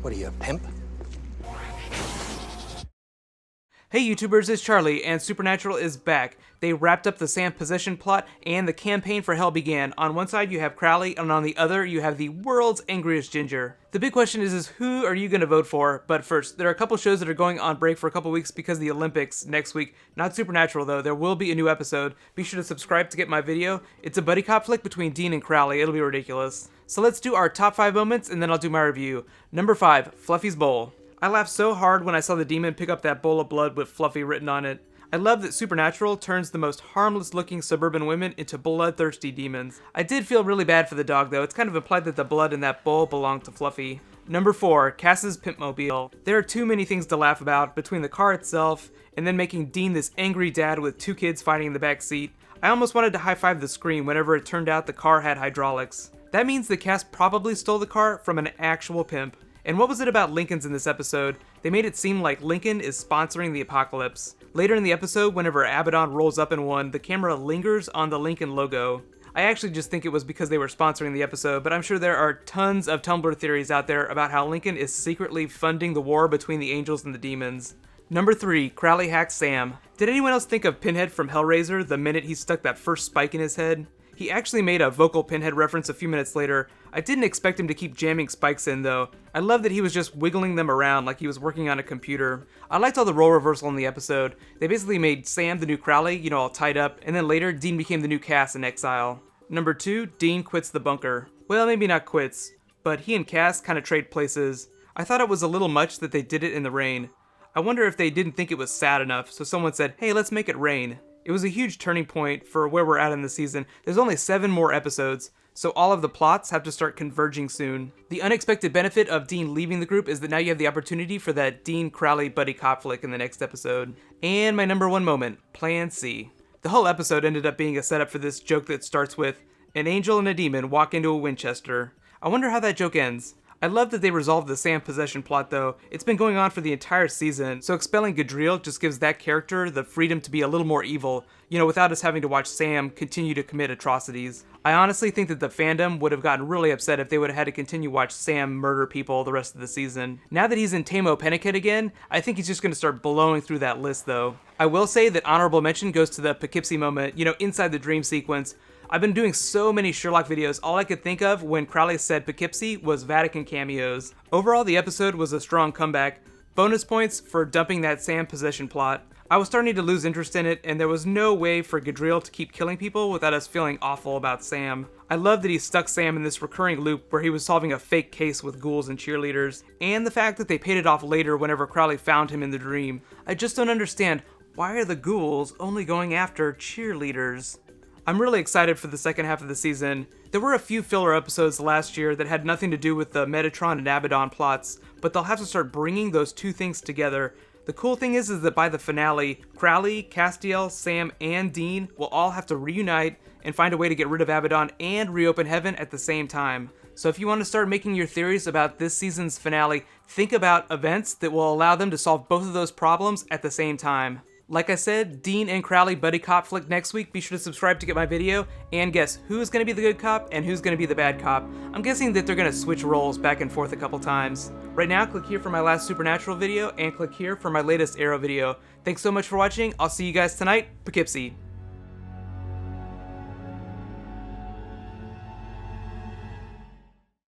What are you, a pimp? Hey YouTubers, it's Charlie, and Supernatural is back. They wrapped up the Sam possession plot, and the campaign for hell began. On one side you have Crowley, and on the other you have the world's angriest ginger. The big question is who are you going to vote for? But first, there are a couple shows that are going on break for a couple weeks because of the Olympics next week. Not Supernatural though, there will be a new episode. Be sure to subscribe to get my video. It's a buddy cop flick between Dean and Crowley, it'll be ridiculous. So let's do our top 5 moments, and then I'll do my review. Number 5, Fluffy's Bowl. I laughed so hard when I saw the demon pick up that bowl of blood with Fluffy written on it. I love that Supernatural turns the most harmless looking suburban women into bloodthirsty demons. I did feel really bad for the dog though, it's kind of implied that the blood in that bowl belonged to Fluffy. Number 4, Cass's Pimpmobile. There are too many things to laugh about between the car itself and then making Dean this angry dad with 2 kids fighting in the back seat. I almost wanted to high-five the screen whenever it turned out the car had hydraulics. That means that Cass probably stole the car from an actual pimp. And what was it about Lincolns in this episode? They made it seem like Lincoln is sponsoring the apocalypse. Later in the episode, whenever Abaddon rolls up in one, the camera lingers on the Lincoln logo. I actually just think it was because they were sponsoring the episode, but I'm sure there are tons of Tumblr theories out there about how Lincoln is secretly funding the war between the angels and the demons. Number 3, Crowley Hacks Sam. Did anyone else think of Pinhead from Hellraiser the minute he stuck that first spike in his head? He actually made a vocal Pinhead reference a few minutes later. I didn't expect him to keep jamming spikes in though. I love that he was just wiggling them around like he was working on a computer. I liked all the role reversal in the episode. They basically made Sam the new Crowley, all tied up, and then later Dean became the new Cass in exile. Number 2, Dean quits the bunker. Well, maybe not quits, but he and Cass kind of trade places. I thought it was a little much that they did it in the rain. I wonder if they didn't think it was sad enough, so someone said, hey, let's make it rain. It was a huge turning point for where we're at in the season. There's only 7 more episodes, so all of the plots have to start converging soon. The unexpected benefit of Dean leaving the group is that now you have the opportunity for that Dean-Crowley buddy cop flick in the next episode. And my number 1 moment, Plan C. The whole episode ended up being a setup for this joke that starts with, an angel and a demon walk into a Winchester. I wonder how that joke ends. I love that they resolved the Sam possession plot though. It's been going on for the entire season, so expelling Gadriel just gives that character the freedom to be a little more evil, without us having to watch Sam continue to commit atrocities. I honestly think that the fandom would have gotten really upset if they would have had to continue watch Sam murder people the rest of the season. Now that he's in Tamo Pennicott again, I think he's just going to start blowing through that list though. I will say that honorable mention goes to the Poughkeepsie moment, inside the dream sequence. I've been doing so many Sherlock videos, all I could think of when Crowley said Poughkeepsie was Vatican cameos. Overall, the episode was a strong comeback. Bonus points for dumping that Sam possession plot. I was starting to lose interest in it, and there was no way for Gadriel to keep killing people without us feeling awful about Sam. I love that he stuck Sam in this recurring loop where he was solving a fake case with ghouls and cheerleaders, and the fact that they paid it off later whenever Crowley found him in the dream. I just don't understand, why are the ghouls only going after cheerleaders? I'm really excited for the second half of the season. There were a few filler episodes last year that had nothing to do with the Metatron and Abaddon plots, but they'll have to start bringing those 2 things together. The cool thing is that by the finale, Crowley, Castiel, Sam, and Dean will all have to reunite and find a way to get rid of Abaddon and reopen heaven at the same time. So if you want to start making your theories about this season's finale, think about events that will allow them to solve both of those problems at the same time. Like I said, Dean and Crowley buddy cop flick next week. Be sure to subscribe to get my video, and guess who's going to be the good cop and who's going to be the bad cop. I'm guessing that they're going to switch roles back and forth a couple times. Right now, click here for my last Supernatural video, and click here for my latest Arrow video. Thanks so much for watching. I'll see you guys tonight. Poughkeepsie.